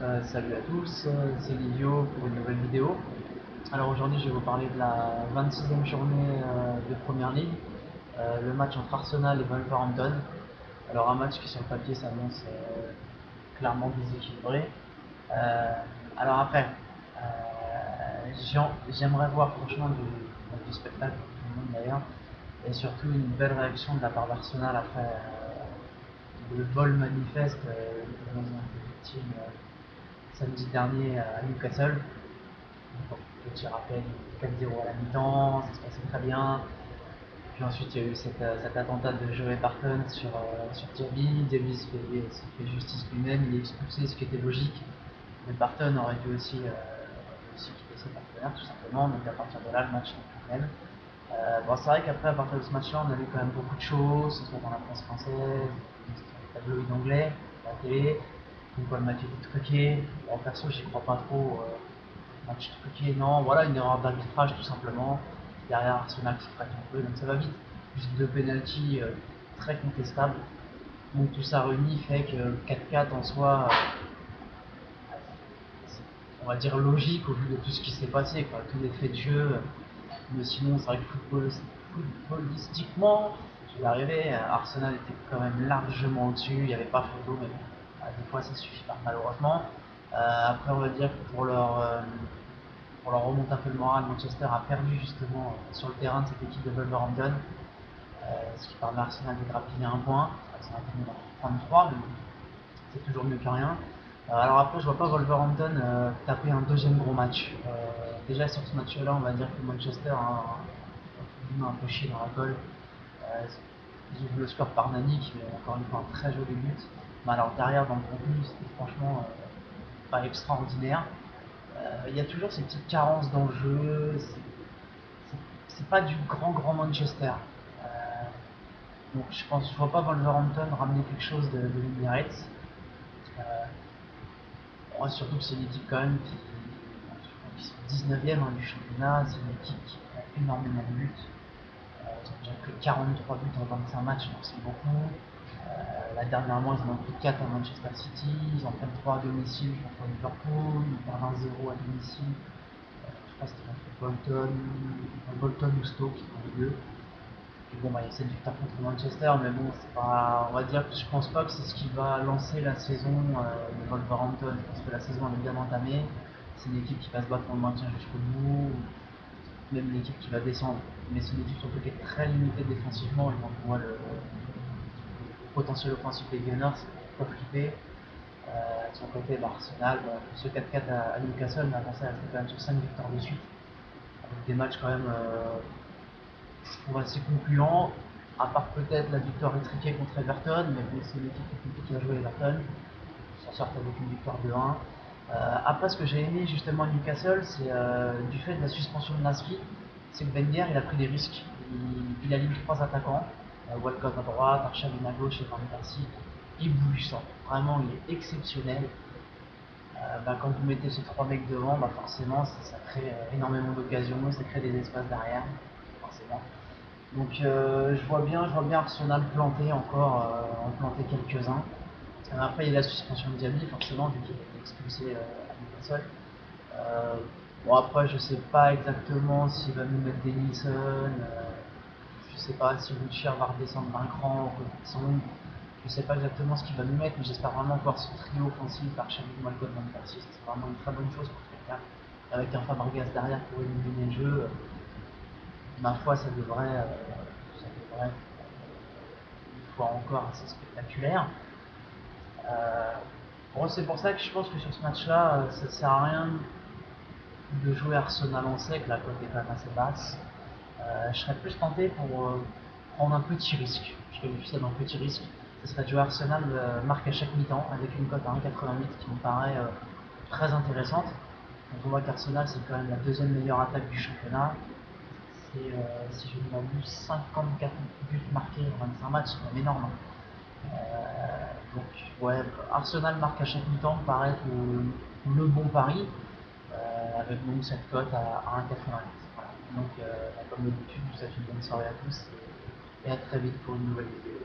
Salut à tous, c'est Livio pour une nouvelle vidéo. Alors aujourd'hui je vais vous parler de la 26e journée de Première Ligue, le match entre Arsenal et Wolverhampton. Alors un match qui sur le papier s'annonce clairement déséquilibré. Euh, alors après, j'aimerais voir franchement du spectacle pour tout le monde d'ailleurs, et surtout une belle réaction de la part d'Arsenal après le vol manifeste dont ils ont été victimes samedi dernier à Newcastle. Bon, petit rappel, 4-0 à la mi-temps, ça se passait très bien. Puis ensuite, il y a eu cet attentat de Joey Barton sur Diaby. Diaby se fait justice lui-même, il est expulsé, ce qui était logique. Mais Barton aurait dû aussi quitter ses partenaires, tout simplement. Donc à partir de là, le match n'est plus le même. Bon, c'est vrai qu'après, à partir de ce match-là, on a vu quand même beaucoup de choses, que ce soit dans la presse française, sur les tabloïds anglais, à la télé. Donc, le match était truqué. En perso, j'y crois pas trop. Match truqué, non. Voilà, une erreur d'arbitrage, tout simplement. Derrière, Arsenal qui craque un peu, donc ça va vite. Juste deux pénaltys très contestables. Donc, tout ça réuni fait que 4-4 en soi, on va dire logique au vu de tout ce qui s'est passé, quoi. Tous les faits de jeu. Mais sinon, c'est vrai que footballistiquement, je vais arriver. Arsenal était quand même largement au-dessus. Il n'y avait pas photo, mais bon, des fois ça suffit pas, malheureusement. Après, on va dire que pour leur remonter un peu le moral, Manchester a perdu justement sur le terrain de cette équipe de Wolverhampton, ce qui permet à Arsenal de grappiller un point. Arsenal a fini dans 33, mais c'est toujours mieux que rien. Alors après, je vois pas Wolverhampton taper un deuxième gros match. Déjà sur ce match-là, on va dire que Manchester a un peu chié dans la colle. Euh, ils ouvrent le score par Nani, qui met encore une fois un très joli but. Mais alors derrière, dans le contenu, c'était franchement pas extraordinaire. Il y a toujours ces petites carences dans le jeu. C'est pas du grand Manchester. Euh, donc je vois pas Wolverhampton ramener quelque chose de l'Emirates. Surtout que c'est une équipe quand même qui sont 19e du championnat. C'est une équipe qui a énormément de buts. Ils ont déjà pris 43 buts en 25 matchs, donc c'est beaucoup. Là dernièrement, ils en ont pris 4 à Manchester City, ils en prennent 3 à domicile contre Liverpool, ils perdent 1-0 à domicile. Je crois que c'était contre Bolton ou Stoke, les deux. Et bon, bah, il y a cette victoire contre Manchester, mais bon, c'est pas, on va dire que je pense pas que c'est ce qui va lancer la saison de Wolverhampton. Je pense que la saison elle est bien entamée. C'est une équipe qui va se battre pour le maintien jusqu'au bout, même une équipe qui va descendre. Mais c'est une équipe surtout qui est très limitée défensivement, et donc on voit le potentiel offensif des Gunners, pas flipper. De son côté, Arsenal, bon, ce 4-4 à Newcastle, mais avant ça, elle quand même sur 5 victoires de suite, avec des matchs quand même je trouve assez concluant, à part peut-être la victoire étriquée contre Everton, mais bon, c'est une équipe qui est compliquée à jouer Everton. Ils s'en sortent avec une victoire de 1. Après, ce que j'ai aimé justement à Newcastle, c'est du fait de la suspension de Nasri, c'est que Wenger il a pris des risques. Il aligne trois attaquants, Walcott à droite, Arshavin à gauche et Van Persie. Éblouissant. Vraiment, il est exceptionnel. Quand vous mettez ces trois mecs devant, forcément, ça crée énormément d'occasions, ça crée des espaces derrière, forcément. Donc je vois bien Arsenal planter encore, en planter quelques-uns. Après il y a la suspension de Diaby forcément vu qu'il a été expulsé à Newcastle. Euh, bon après je sais pas exactement s'il va nous mettre des Nielsen, je sais pas si Wilshere va redescendre d'un cran au côté de son. Je sais pas exactement ce qu'il va nous mettre, mais j'espère vraiment voir ce trio offensif par Xavi, Malcolm, Van Persie. C'est vraiment une très bonne chose pour quelqu'un. Avec un Fabregas derrière pour éliminer le jeu, ma foi, ça devrait être une fois encore assez spectaculaire. Euh, bon, c'est pour ça que je pense que sur ce match-là, ça ne sert à rien de jouer Arsenal en sec, la cote est quand même assez basse. Je serais plus tenté pour prendre un petit risque. Je qualifie ça d'un petit risque. Ce serait de jouer Arsenal marque à chaque mi-temps avec une cote à 1,88 qui me paraît très intéressante. Donc on voit qu'Arsenal c'est quand même la deuxième meilleure attaque du championnat. C'est, si je ne m'abuse, 54 buts marqués en 25 matchs, c'est quand même énorme. Donc ouais, Arsenal marque à chaque mi-temps me paraît le bon pari, avec donc cette cote à 1,88. Voilà. Donc comme d'habitude, je vous souhaite une bonne soirée à tous et à très vite pour une nouvelle vidéo.